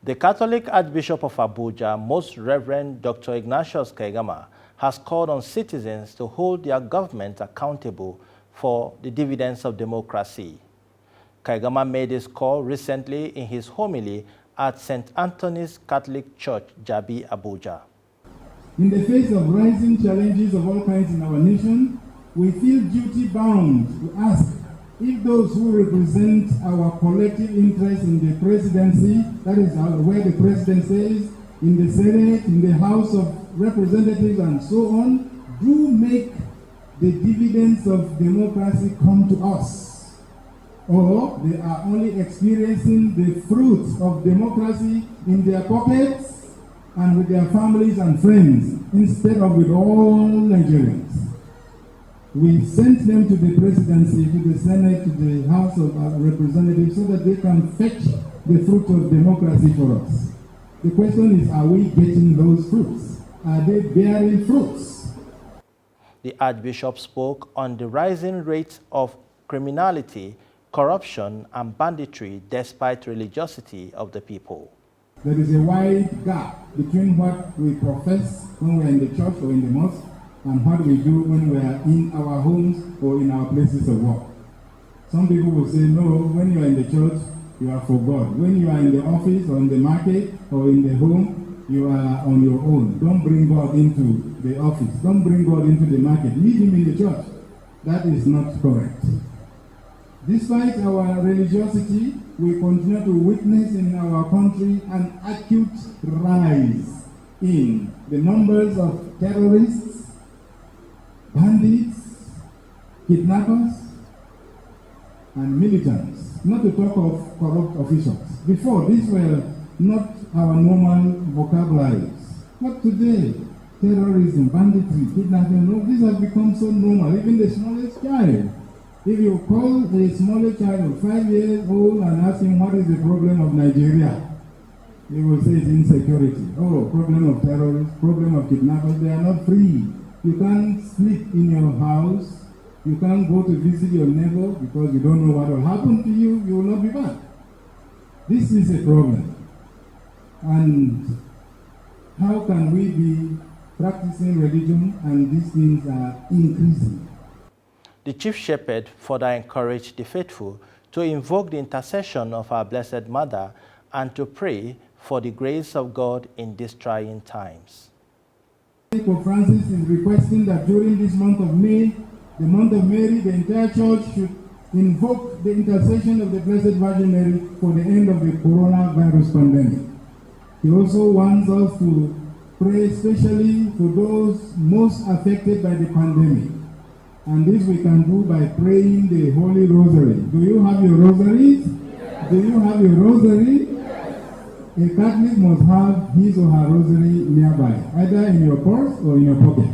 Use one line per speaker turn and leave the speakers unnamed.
The Catholic Archbishop of Abuja, Most Reverend Dr. Ignatius Kaigama, has called on citizens to hold their government accountable for the dividends of democracy. Kaigama made this call recently in his homily at St. Anthony's Catholic Church, Jabi, Abuja.
In the face of rising challenges of all kinds in our nation, we feel duty-bound to ask if those who represent our collective interest in the presidency, that is where the president says, in the Senate, in the House of Representatives and so on, do make the dividends of democracy come to us. Or they are only experiencing the fruits of democracy in their pockets and with their families and friends, instead of with all Nigerians. We sent them to the presidency, to the Senate, to the House of Representatives, so that they can fetch the fruit of democracy for us. The question is, are we getting those fruits? Are they bearing fruits?
The Archbishop spoke on the rising rates of criminality, corruption, and banditry despite religiosity of the people.
There is a wide gap between what we profess when we're in the church or in the mosque and what we do when we are in our homes or in our places of work. Some people will say, no, when you are in the church, you are for God. When you are in the office or in the market or in the home, you are on your own. Don't bring God into the office. Don't bring God into the market. Leave him in the church. That is not correct. Despite our religiosity, we continue to witness in our country an acute rise in the numbers of terrorists, bandits, kidnappers, and militants, not to talk of corrupt officials. Before, these were not our normal vocabularies. But today, terrorism, banditry, kidnapping, these have become so normal, even the smallest child. If you call a smaller child of 5 years old and ask him what is the problem of Nigeria, he will say it's insecurity. Oh, problem of terrorists, problem of kidnappers, they are not free. You can't sleep in your house. You can't go to visit your neighbor because you don't know what will happen to you. You will not be back. This is a problem. And how can we be practicing religion and these things are increasing?
The Chief Shepherd further encouraged the faithful to invoke the intercession of our Blessed Mother and to pray for the grace of God in these trying times.
Pope Francis is requesting that during this month of May, the month of Mary, the entire church should invoke the intercession of the Blessed Virgin Mary for the end of the coronavirus pandemic. He also wants us to pray especially for those most affected by the pandemic. And this we can do by praying the Holy Rosary. Do you have your rosaries? Yes. Do you have your rosary? Yes. A Catholic must have his or her rosary nearby, either in your purse or in your pocket.